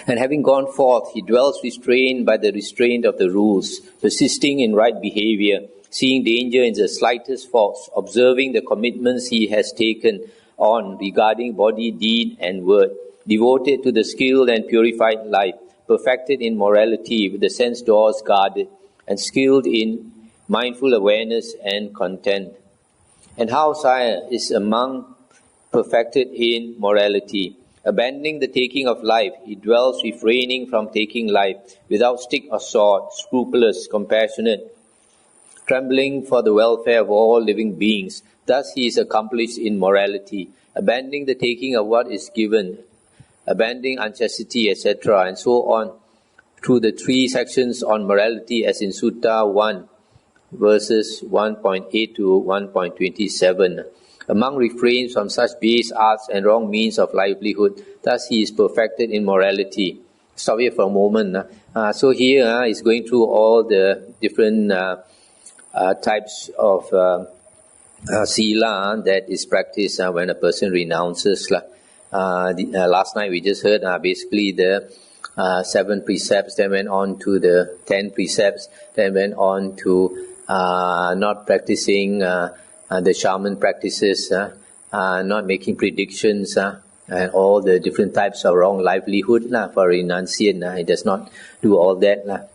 And having gone forth, he dwells restrained by the restraint of the rules, persisting in right behavior, seeing danger in the slightest faults, observing the commitments he has taken on regarding body, deed, and word, devoted to the skilled and purified life, perfected in morality with the sense doors guarded, and skilled in mindful awareness and content. And how, sire, is a monk perfected in morality? Abandoning the taking of life, he dwells refraining from taking life, without stick or sword, scrupulous, compassionate, trembling for the welfare of all living beings. Thus he is accomplished in morality, abandoning the taking of what is given, abandoning unchastity, etc., and so on, through the 3 sections on morality as in Sutta 1, verses 1.8 to 1.27. A monk refrains from such base arts and wrong means of livelihood. Thus he is perfected in morality. Stop here for a moment. So here is going through all the different types of sila that is practiced when a person renounces. Last night we just heard basically the 7 precepts, then went on to the 10 precepts, then went on to not practicing the shaman practices, not making predictions, and all the different types of wrong livelihood for a renunciant. He does not do all that.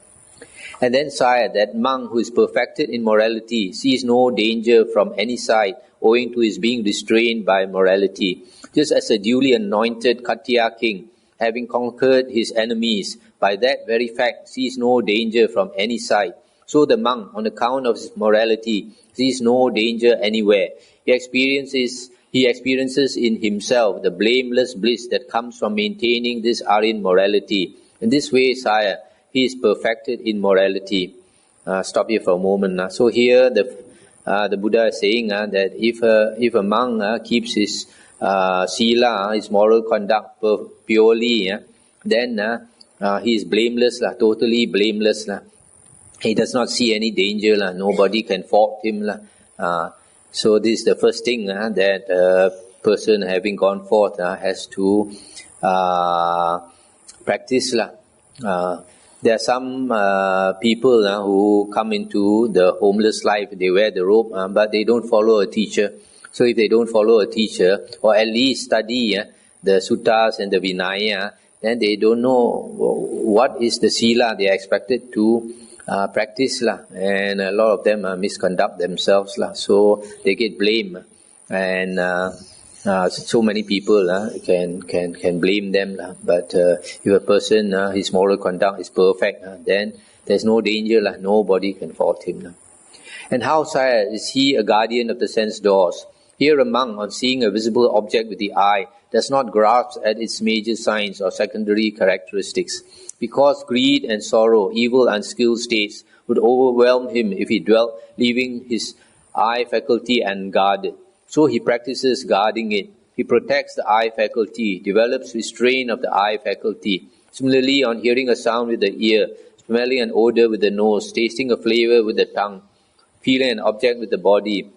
And then, sire, that monk who is perfected in morality sees no danger from any side owing to his being restrained by morality. Just as a duly anointed Katya king, having conquered his enemies, by that very fact sees no danger from any side. So the monk, on account of his morality, sees no danger anywhere. He experiences in himself the blameless bliss that comes from maintaining this Aryan morality. In this way, sire, he is perfected in morality. Stop here for a moment. So here the Buddha is saying that if a monk keeps his sila, his moral conduct purely, then he is blameless, totally blameless. He does not see any danger. Nobody can fault him. So this is the first thing that a person having gone forth has to practice. There are some people who come into the homeless life. They wear the robe, but they don't follow a teacher. So if they don't follow a teacher, or at least study the suttas and the Vinaya, then they don't know what is the sila they are expected to practice, and a lot of them misconduct themselves, so they get blamed, and so many people can blame them, but if a person his moral conduct is perfect, then there's no danger, nobody can fault him. And how, sire, is he a guardian of the sense doors? Here a monk, on seeing a visible object with the eye, does not grasp at its major signs or secondary characteristics, because greed and sorrow, evil unskilled states, would overwhelm him if he dwelt, leaving his eye faculty unguarded. So he practices guarding it. He protects the eye faculty, develops restraint of the eye faculty. Similarly, on hearing a sound with the ear, smelling an odor with the nose, tasting a flavor with the tongue, feeling an object with the body,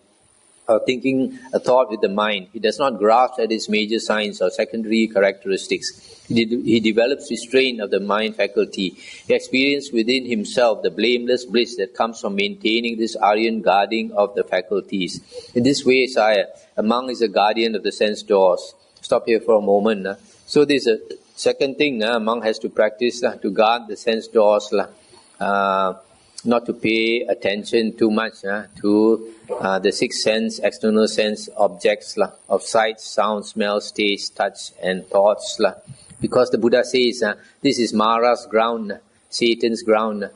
or thinking a thought with the mind, he does not grasp at its major signs or secondary characteristics. He develops restraint of the mind faculty. He experiences within himself the blameless bliss that comes from maintaining this Aryan guarding of the faculties. In this way, sire, a monk is a guardian of the sense doors. Stop here for a moment. So this is a second thing a monk has to practice, to guard the sense doors, not to pay attention too much to the 6 sense, external sense objects of sight, sound, smell, taste, touch, and thoughts. Because the Buddha says this is Mara's ground, Satan's ground.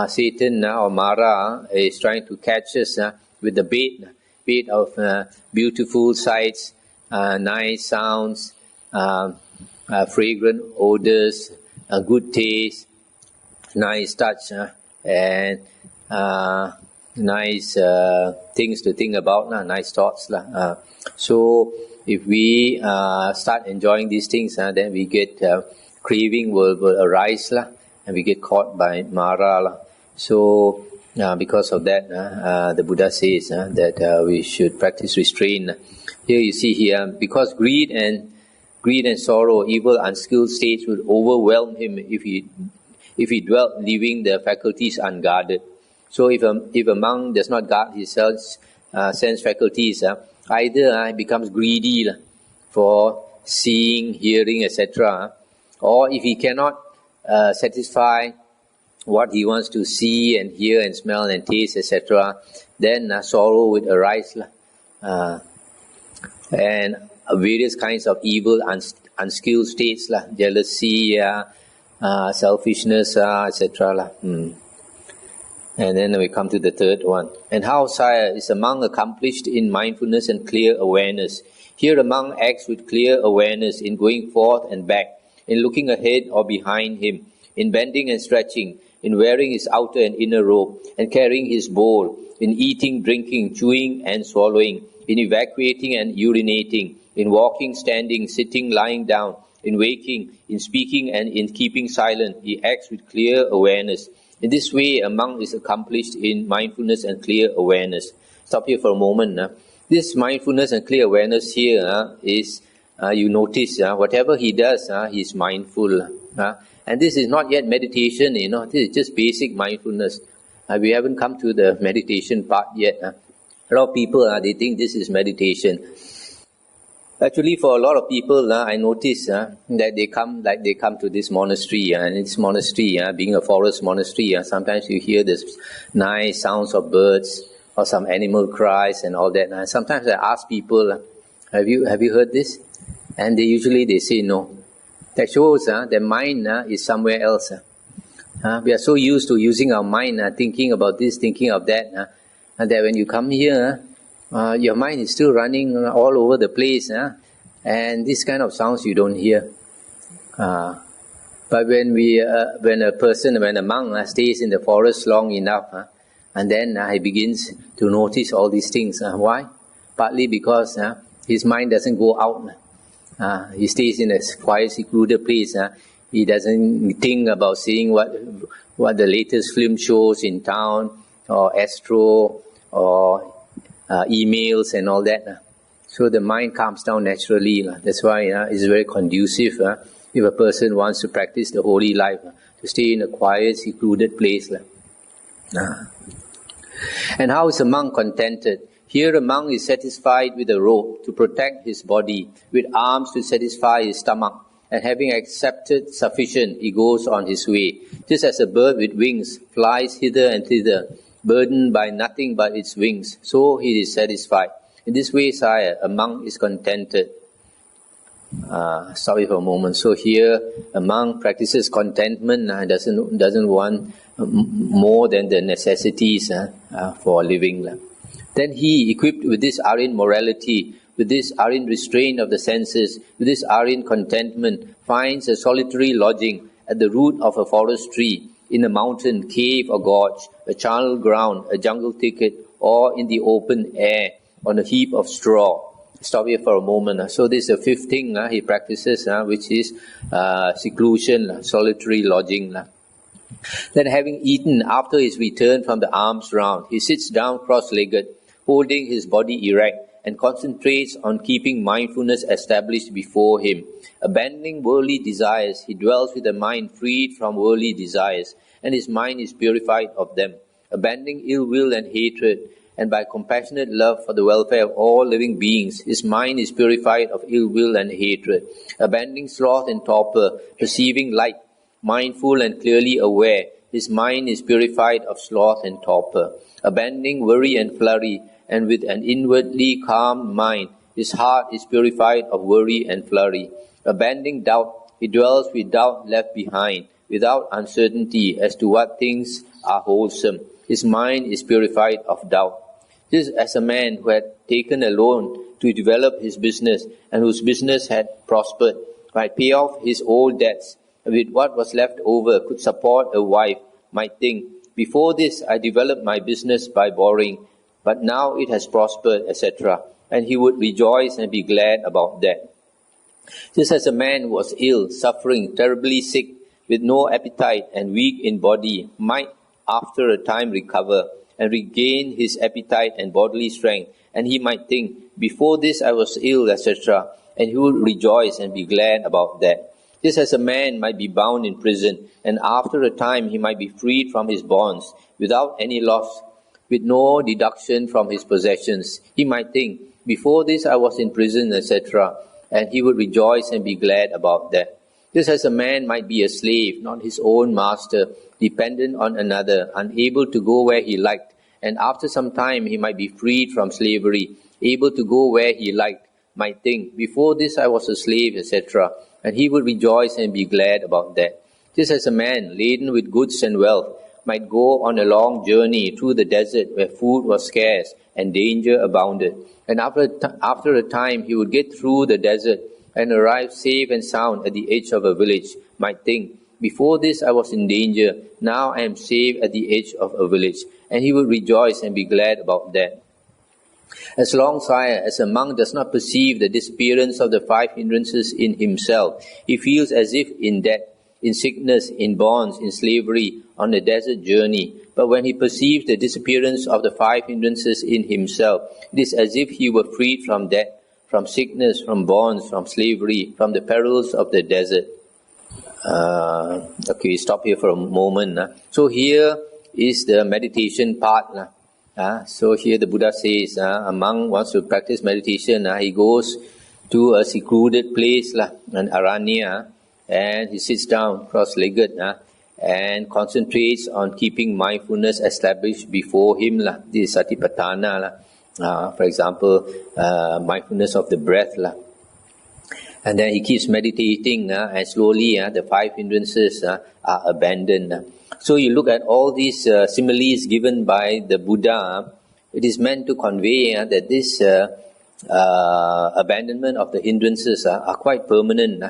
Satan or Mara is trying to catch us with the bait of beautiful sights, nice sounds, fragrant odors, good taste, nice touch, and nice things to think about, nice thoughts. So if we start enjoying these things, then we get craving will arise, and we get caught by Mara. So because of that, the Buddha says that we should practice restraint. Here you see here, because greed and Greed and sorrow, evil, unskilled states would overwhelm him if he dwelt leaving the faculties unguarded. So if a monk does not guard his sense faculties, either he becomes greedy for seeing, hearing, etc. Or if he cannot satisfy what he wants to see and hear and smell and taste, etc., then sorrow would arise. And various kinds of evil, unskilled states, jealousy, selfishness, etc. And then we come to the third one. And how, sire, is a monk accomplished in mindfulness and clear awareness? Here a monk acts with clear awareness in going forth and back, in looking ahead or behind him, in bending and stretching, in wearing his outer and inner robe, and carrying his bowl, in eating, drinking, chewing and swallowing, in evacuating and urinating, in walking, standing, sitting, lying down, in waking, in speaking and in keeping silent. He acts with clear awareness. In this way, a monk is accomplished in mindfulness and clear awareness. Stop here for a moment. This mindfulness and clear awareness here is, you notice, whatever he does, he is mindful. And this is not yet meditation, this is just basic mindfulness. We haven't come to the meditation part yet. A lot of people, they think this is meditation. Actually, for a lot of people, I notice that they come to this monastery, and this monastery, being a forest monastery, sometimes you hear this nice sounds of birds or some animal cries and all that. Sometimes I ask people, have you heard this? And they say no. That shows their mind is somewhere else. We are so used to using our mind, thinking about this, thinking of that, and that when you come here, your mind is still running all over the place, and this kind of sounds you don't hear. But when a monk stays in the forest long enough, and then he begins to notice all these things. Why? Partly because his mind doesn't go out. He stays in a quiet, secluded place. He doesn't think about seeing what the latest film shows in town, or astro, or emails and all that. So the mind calms down naturally. That's why it's very conducive if a person wants to practice the holy life, to stay in a quiet, secluded place. And how is a monk contented? Here a monk is satisfied with a robe to protect his body, with arms to satisfy his stomach, and having accepted sufficient, he goes on his way. Just as a bird with wings flies hither and thither, burdened by nothing but its wings, so he is satisfied. In this way, sire, a monk is contented. Sorry for a moment. So here, a monk practices contentment, doesn't want more than the necessities for living. Then he, equipped with this aryan morality, with this aryan restraint of the senses, with this aryan contentment, finds a solitary lodging at the root of a forest tree, in a mountain, cave or gorge, a charnel ground, a jungle thicket, or in the open air, on a heap of straw. Stop here for a moment. So this is the fifth thing he practices, which is seclusion, solitary lodging. Then having eaten, after his return from the alms round, he sits down cross-legged, holding his body erect, and concentrates on keeping mindfulness established before him. Abandoning worldly desires, he dwells with a mind freed from worldly desires, and his mind is purified of them. Abandoning ill will and hatred, and by compassionate love for the welfare of all living beings, his mind is purified of ill will and hatred. Abandoning sloth and torpor, perceiving light, mindful and clearly aware, his mind is purified of sloth and torpor. Abandoning worry and flurry, and with an inwardly calm mind, his heart is purified of worry and flurry. Abandoning doubt, he dwells with doubt left behind, without uncertainty as to what things are wholesome. His mind is purified of doubt. Just as a man who had taken a loan to develop his business, and whose business had prospered, might pay off his old debts, and with what was left over could support a wife, might think, before this I developed my business by borrowing, but now it has prospered, etc. And he would rejoice and be glad about that. Just as a man who was ill, suffering, terribly sick, with no appetite and weak in body, might after a time recover and regain his appetite and bodily strength, and he might think, before this I was ill, etc., and he would rejoice and be glad about that. Just as a man might be bound in prison, and after a time he might be freed from his bonds without any loss, with no deduction from his possessions. He might think, before this I was in prison, etc., and he would rejoice and be glad about that. Just as a man might be a slave, not his own master, dependent on another, unable to go where he liked, and after some time he might be freed from slavery, able to go where he liked, might think, before this I was a slave, etc., and he would rejoice and be glad about that. Just as a man laden with goods and wealth might go on a long journey through the desert where food was scarce and danger abounded, and after a time he would get through the desert and arrive safe and sound at the edge of a village, might think, before this I was in danger, now I am safe at the edge of a village, and he would rejoice and be glad about that. As long, sire, as a monk does not perceive the disappearance of the 5 hindrances in himself, he feels as if in debt, in sickness, in bonds, in slavery, on a desert journey. But when he perceives the disappearance of the 5 hindrances in himself, it is as if he were freed from debt, from sickness, from bonds, from slavery, from the perils of the desert. Okay, stop here for a moment. So here is the meditation part. So here the Buddha says, a monk wants to practice meditation. He goes to a secluded place, an aranya, and he sits down cross-legged and concentrates on keeping mindfulness established before him. This is satipatthana. For example, mindfulness of the breath. And then he keeps meditating, and slowly the 5 hindrances are abandoned. So you look at all these similes given by the Buddha, it is meant to convey that this abandonment of the hindrances are quite permanent.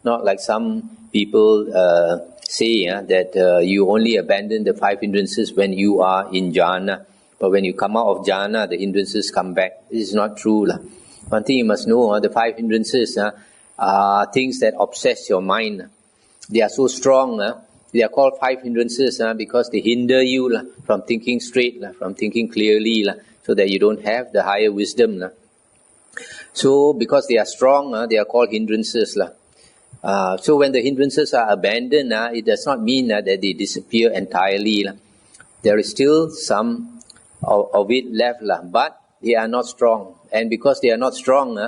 Not like some people say that you only abandon the 5 hindrances when you are in jhana. But when you come out of jhana, the hindrances come back. This is not true. One thing you must know, the 5 hindrances are things that obsess your mind. They are so strong. They are called 5 hindrances because they hinder you from thinking straight, from thinking clearly, so that you don't have the higher wisdom. So because they are strong, they are called hindrances. So when the hindrances are abandoned, it does not mean that they disappear entirely. There is still some of it left, but they are not strong. And because they are not strong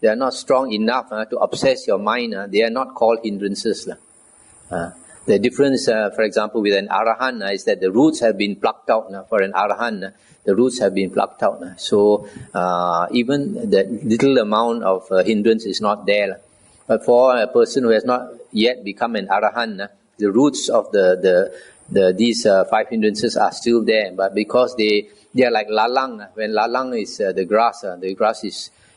enough to obsess your mind, they are not called hindrances. The difference, for example, with an arahant is that the roots have been plucked out. For an arahant, the roots have been plucked out. So even the little amount of hindrance is not there. But for a person who has not yet become an arahant, the roots of these 5 hindrances are still there. But because they are like lalang, when lalang is the grass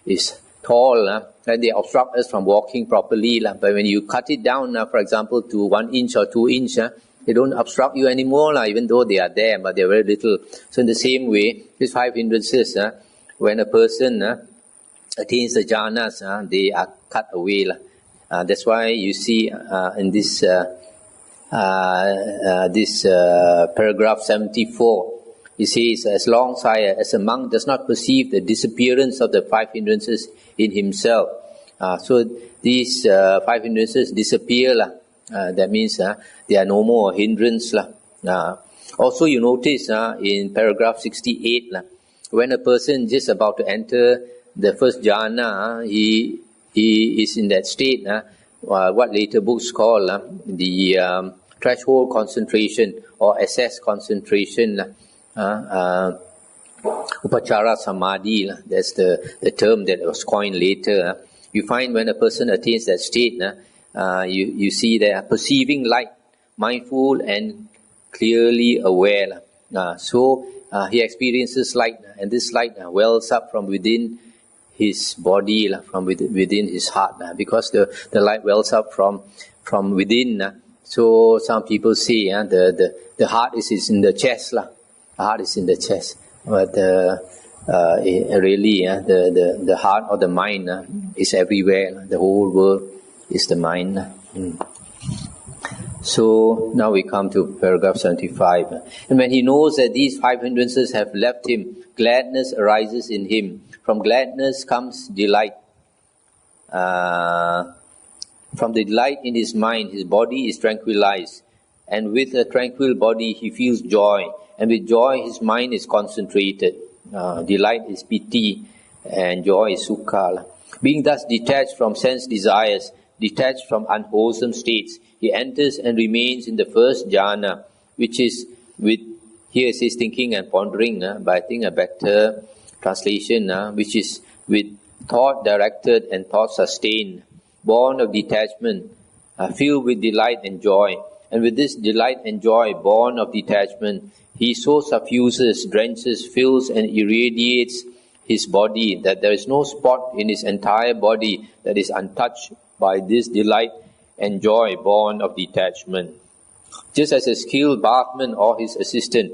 is tall, and they obstruct us from walking properly. But when you cut it down, for example, to 1 inch or 2 inch, they don't obstruct you anymore, even though they are there, but they are very little. So in the same way, these 5 hindrances, when a person attains the jhanas, they are cut away. That's why you see in this paragraph 74, he says, as long, sire, as a monk does not perceive the disappearance of the 5 hindrances in himself. So these 5 hindrances disappear. That means they are no more hindrance. Also you notice in paragraph 68, when a person is just about to enter the first jhana, he is in that state, what later books call the threshold concentration or assess concentration. Upachara samadhi, that's the term that was coined later. You find when a person attains that state, you see they are perceiving light, mindful and clearly aware. So he experiences light, and this light wells up from within his body, from within his heart, because the light wells up from within. So some people say the heart is in the chest. The heart is in the chest, but really the heart or the mind is everywhere. The whole world is the mind. So now we come to paragraph 75. And when he knows that these 5 hindrances have left him, gladness arises in him. From gladness comes delight. from the delight in his mind, his body is tranquilized. And with a tranquil body, he feels joy. And with joy, his mind is concentrated. Delight is piti, and joy is sukha. Being thus detached from sense desires, detached from unwholesome states, he enters and remains in the first jhana, which is with, here it says thinking and pondering, but I think a better translation, which is with thought directed and thought sustained, born of detachment, filled with delight and joy. And with this delight and joy, born of detachment, he so suffuses, drenches, fills and irradiates his body that there is no spot in his entire body that is untouched by this delight and joy born of detachment. Just as a skilled bathman or his assistant,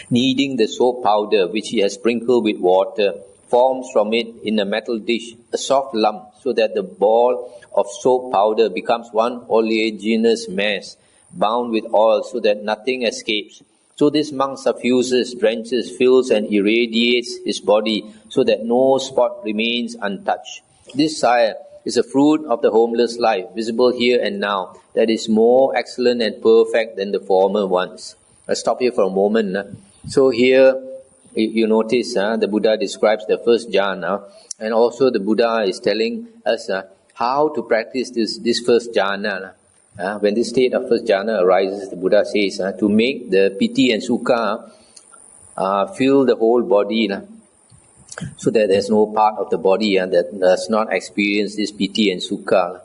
kneading the soap powder which he has sprinkled with water, forms from it in a metal dish a soft lump, so that the ball of soap powder becomes one oleaginous mass, bound with oil so that nothing escapes. So this monk suffuses, drenches, fills and irradiates his body so that no spot remains untouched. This, sire, is a fruit of the homeless life, visible here and now, that is more excellent and perfect than the former ones. I'll stop here for a moment. So here, you notice the Buddha describes the first jhana, and also the Buddha is telling us how to practice this first jhana. When this state of first jhana arises, the Buddha says to make the piti and sukha fill the whole body, so that there's no part of the body that does not experience this piti and sukha.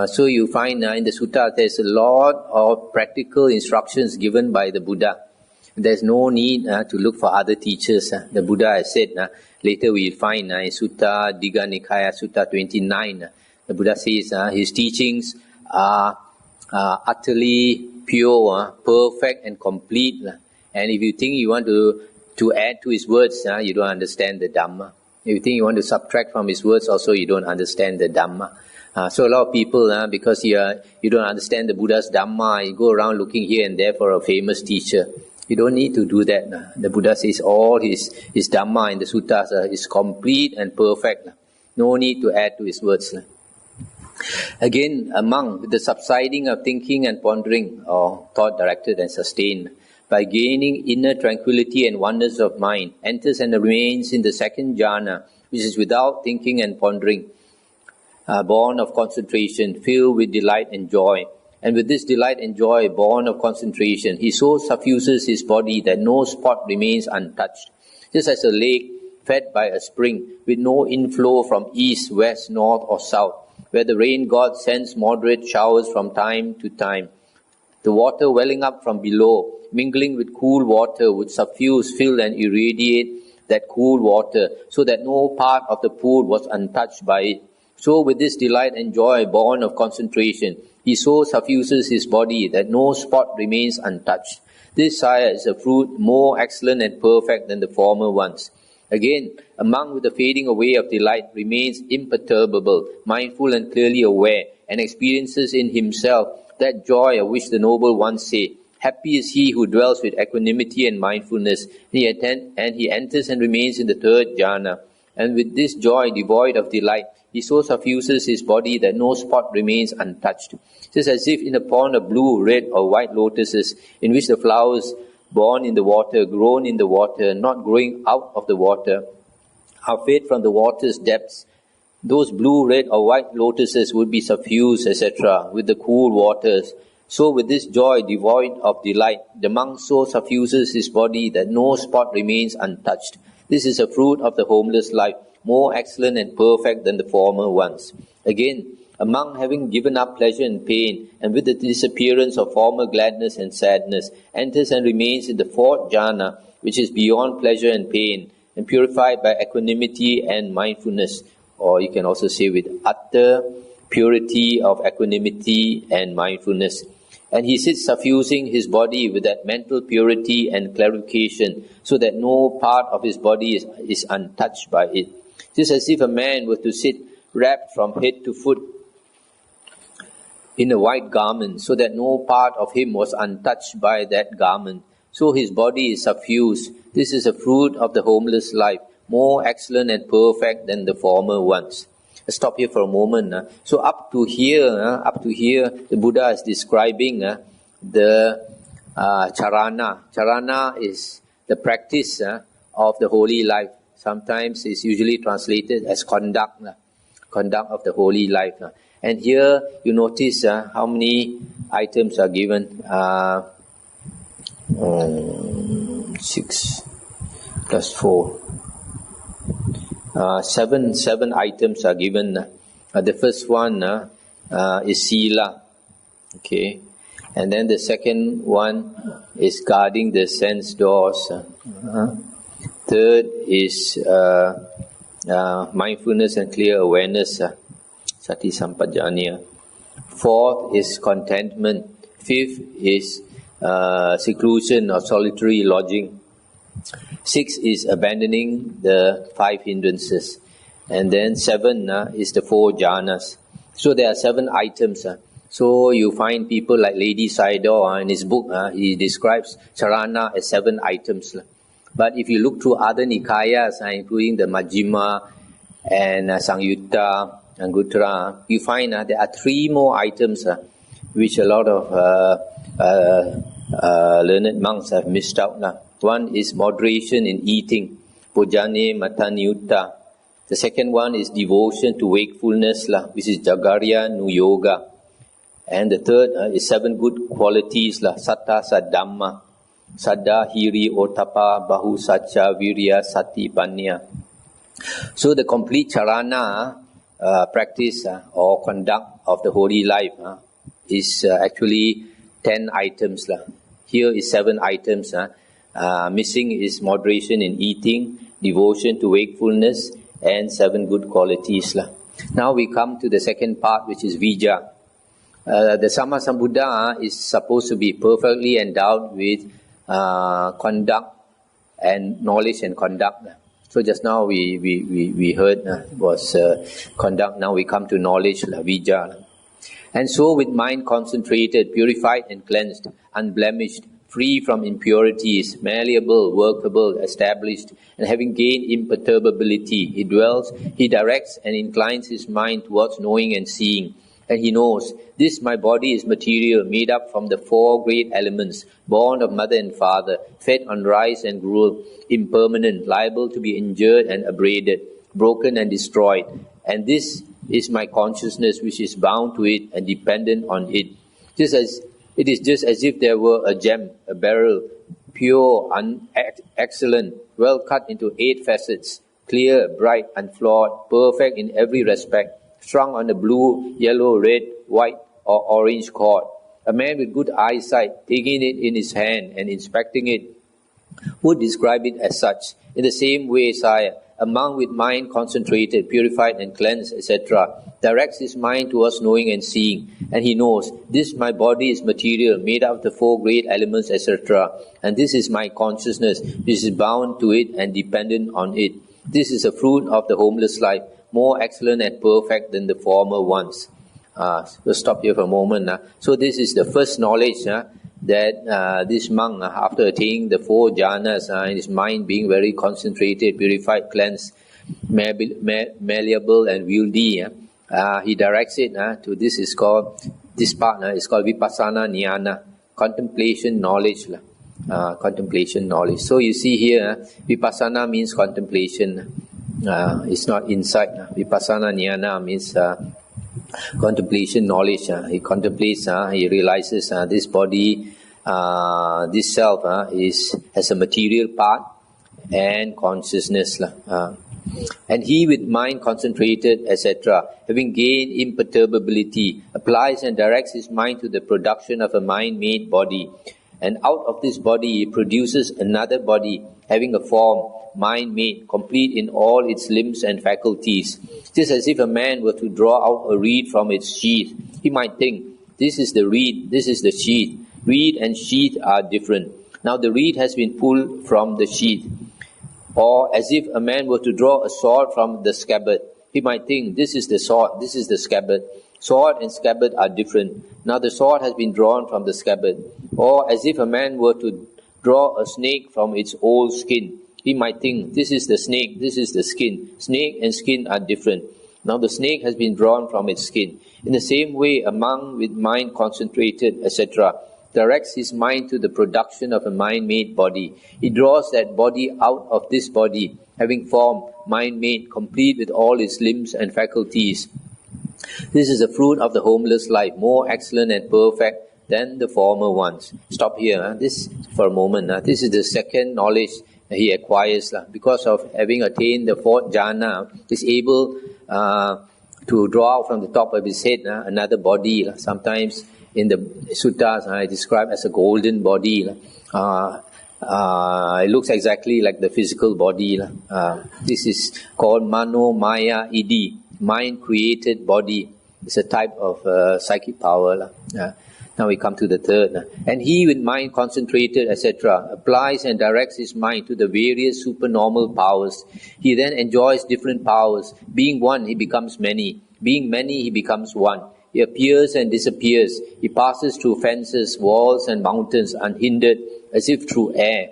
So you find in the sutta there's a lot of practical instructions given by the Buddha. There's no need to look for other teachers. The Buddha has said, later we'll find in Sutta Digha Nikaya, Sutta 29, the Buddha says his teachings are utterly pure, perfect and complete. And if you think you want to add to his words, you don't understand the Dhamma. If you think you want to subtract from his words, also you don't understand the Dhamma. So a lot of people, because you don't understand the Buddha's Dhamma, you go around looking here and there for a famous teacher. You don't need to do that. The Buddha says all his Dhamma in the suttas is complete and perfect. No need to add to his words. Again, a monk, with the subsiding of thinking and pondering, or thought directed and sustained, by gaining inner tranquility and oneness of mind, enters and remains in the second jhana, which is without thinking and pondering, born of concentration, filled with delight and joy. And with this delight and joy, born of concentration, he so suffuses his body that no spot remains untouched. Just as a lake fed by a spring, with no inflow from east, west, north or south, where the rain god sends moderate showers from time to time. The water welling up from below, mingling with cool water, would suffuse, fill and irradiate that cool water, so that no part of the pool was untouched by it. So with this delight and joy born of concentration, he so suffuses his body that no spot remains untouched. This, sire, is a fruit more excellent and perfect than the former ones. Again, a monk with the fading away of delight remains imperturbable, mindful and clearly aware, and experiences in himself that joy of which the noble ones say, "Happy is he who dwells with equanimity and mindfulness." And he enters and remains in the third jhana. And with this joy devoid of delight, he so suffuses his body that no spot remains untouched. Just as if in a pond of blue, red or white lotuses, in which the flowers born in the water, grown in the water, not growing out of the water, are fed from the water's depths, those blue, red or white lotuses would be suffused, etc., with the cool waters. So with this joy devoid of delight, the monk so suffuses his body that no spot remains untouched. This is a fruit of the homeless life, more excellent and perfect than the former ones. Again, a monk having given up pleasure and pain, and with the disappearance of former gladness and sadness, enters and remains in the fourth jhana, which is beyond pleasure and pain, and purified by equanimity and mindfulness. Or you can also say with utter purity of equanimity and mindfulness. And he sits suffusing his body with that mental purity and clarification, so that no part of his body is untouched by it. Just as if a man were to sit wrapped from head to foot in a white garment, so that no part of him was untouched by that garment. So his body is suffused. This is a fruit of the homeless life, more excellent and perfect than the former ones. Let's stop here for a moment. So up to here, the Buddha is describing the charana. Charana is the practice of the holy life. Sometimes it's usually translated as conduct of the holy life. And here you notice how many items are given. 6 plus 4. 7 items are given. The first one is sila. Okay. And then the second one is guarding the sense doors. Third is mindfulness and clear awareness. Sati sampajanya. Fourth is contentment. Fifth is seclusion or solitary lodging. Sixth is abandoning the 5 hindrances. And then 7 is the 4 jhanas. So there are 7 items. So you find people like Lady Sayadaw in his book, he describes charana as 7 items. But if you look through other nikayas, including the Majjhima and Sangyutta and Anguttara, you find there are 3 more items which a lot of learned monks have missed out. One is moderation in eating, Bojjhane Matanyutta. The second one is devotion to wakefulness, which is Jagarya Nuyoga. And the third is 7 good qualities, Satta Saddhamma, Saddha, Hiri, Ottappa, Bahu, Satcha, Virya, Sati, Panya. So the complete charana practice or conduct of the holy life is actually 10 items. Here is 7 items. Missing is moderation in eating, devotion to wakefulness, and 7 good qualities. Now we come to the second part, which is vijja. The Sammasambuddha is supposed to be perfectly endowed with conduct and knowledge and conduct. So just now we heard was conduct. Now we come to knowledge, vijja. And so with mind concentrated, purified and cleansed, unblemished, free from impurities, malleable, workable, established, and having gained imperturbability, he dwells, he directs and inclines his mind towards knowing and seeing. And he knows, this my body is material, made up from the 4 great elements, born of mother and father, fed on rice and gruel, impermanent, liable to be injured and abraded, broken and destroyed. And this is my consciousness which is bound to it and dependent on it. It is just as if there were a gem, a beryl, pure, excellent, well cut into 8 facets, clear, bright, unflawed, perfect in every respect, strung on a blue, yellow, red, white, or orange cord. A man with good eyesight, taking it in his hand and inspecting it, would describe it as such. In the same way, Sire, a monk with mind concentrated, purified and cleansed, etc., directs his mind towards knowing and seeing, and he knows, this my body is material, made up of the 4 great elements, etc., and this is my consciousness, which is bound to it and dependent on it. This is a fruit of the homeless life, more excellent and perfect than the former ones. We'll stop here for a moment. So this is the first knowledge that this monk, after attaining the 4 jhanas, and his mind being very concentrated, purified, cleansed, malleable and wieldy, he directs it to this part is called vipassana jnana, contemplation knowledge. Contemplation knowledge. So you see here, vipassana means contemplation. It's not insight. Vipassana jnana means contemplation knowledge. He contemplates, he realizes this body, this self has a material part and consciousness. And he with mind concentrated, etc., having gained imperturbability, applies and directs his mind to the production of a mind-made body. And out of this body he produces another body, having a form, mind-made, complete in all its limbs and faculties. Just as if a man were to draw out a reed from its sheath, he might think, this is the reed, this is the sheath. Reed and sheath are different. Now the reed has been pulled from the sheath. Or as if a man were to draw a sword from the scabbard, he might think, this is the sword, this is the scabbard. Sword and scabbard are different. Now the sword has been drawn from the scabbard. Or as if a man were to draw a snake from its old skin, he might think, this is the snake, this is the skin. Snake and skin are different. Now the snake has been drawn from its skin. In the same way, a monk with mind concentrated, etc., directs his mind to the production of a mind-made body. He draws that body out of this body, having form, mind-made, complete with all its limbs and faculties. This is the fruit of the homeless life, more excellent and perfect than the former ones. Stop here, this for a moment. This is the second knowledge he acquires. Because of having attained the fourth jhana, is able to draw out from the top of his head another body. Sometimes in the suttas, I describe as a golden body. It looks exactly like the physical body. This is called Mano Maya Idi, mind-created body. It's a type of psychic power. Now we come to the third. And he with mind concentrated, etc., applies and directs his mind to the various supernormal powers. He then enjoys different powers. Being one, he becomes many. Being many, he becomes one. He appears and disappears. He passes through fences, walls and mountains unhindered as if through air.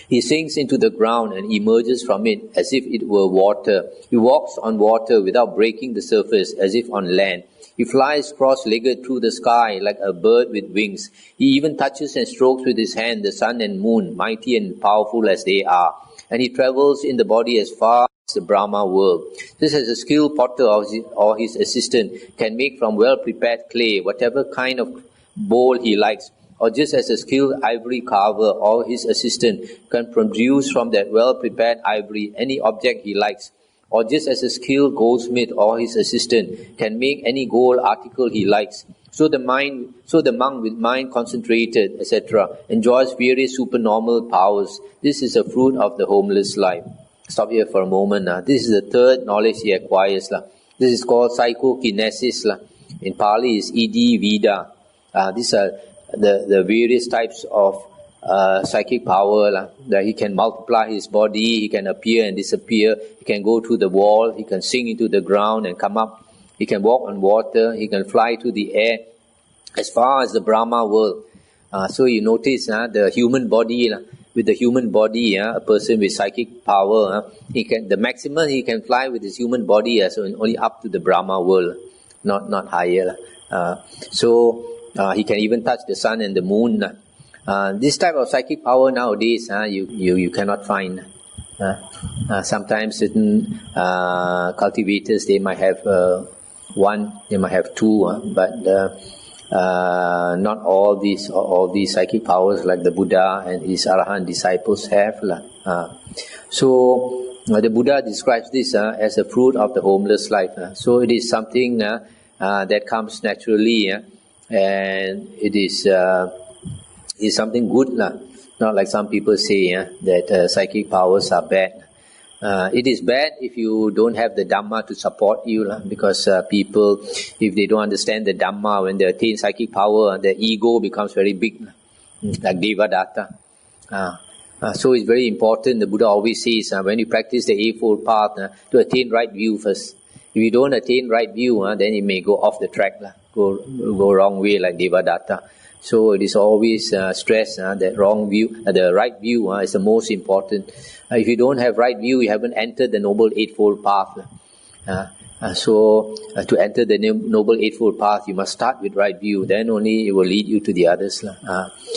He sinks into the ground and emerges from it as if it were water. He walks on water without breaking the surface as if on land. He flies cross-legged through the sky like a bird with wings. He even touches and strokes with his hand the sun and moon, mighty and powerful as they are. And he travels in the body as far the Brahma world. Just as a skilled potter or his assistant can make from well-prepared clay whatever kind of bowl he likes, or just as a skilled ivory carver or his assistant can produce from that well-prepared ivory any object he likes, or just as a skilled goldsmith or his assistant can make any gold article he likes, so the monk with mind concentrated, etc., enjoys various supernormal powers. This is a fruit of the homeless life. Stop here for a moment. This is the third knowledge he acquires. This is called psychokinesis. In Pali, is Idi Vida. These are the various types of psychic power. That he can multiply his body, he can appear and disappear, he can go through the wall, he can sink into the ground and come up, he can walk on water, he can fly through the air as far as the Brahma world. So you notice the human body. With the human body, a person with psychic power, the maximum he can fly with his human body so only up to the Brahma world, not higher. So he can even touch the sun and the moon. This type of psychic power nowadays, you cannot find. Sometimes certain cultivators, they might have one, they might have two, but not all these psychic powers like the Buddha and his Arahant disciples have. So the Buddha describes this as a fruit of the homeless life. So it is something that comes naturally, and it is something good. Not like some people say that psychic powers are bad. It is bad if you don't have the Dhamma to support you, because people, if they don't understand the Dhamma, when they attain psychic power, their ego becomes very big, like Devadatta. So it's very important. The Buddha always says, when you practice the Eightfold Path, to attain right view first. If you don't attain right view, then it may go off the track, go wrong way like Devadatta. So it is always stressed that wrong view, the right view is the most important. If you don't have right view, you haven't entered the Noble Eightfold Path. So to enter the Noble Eightfold Path, you must start with right view. Then only it will lead you to the others.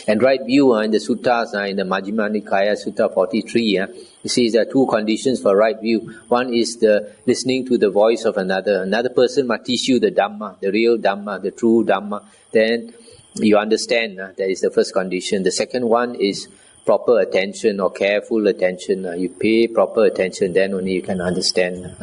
And right view in the suttas, in the Majjhima Nikaya Sutta 43, it says there are two conditions for right view. One is the listening to the voice of another. Another person must teach you the Dhamma, the real Dhamma, the true Dhamma. Then you understand. That is the first condition. The second one is proper attention or careful attention. You pay proper attention, then only you can understand.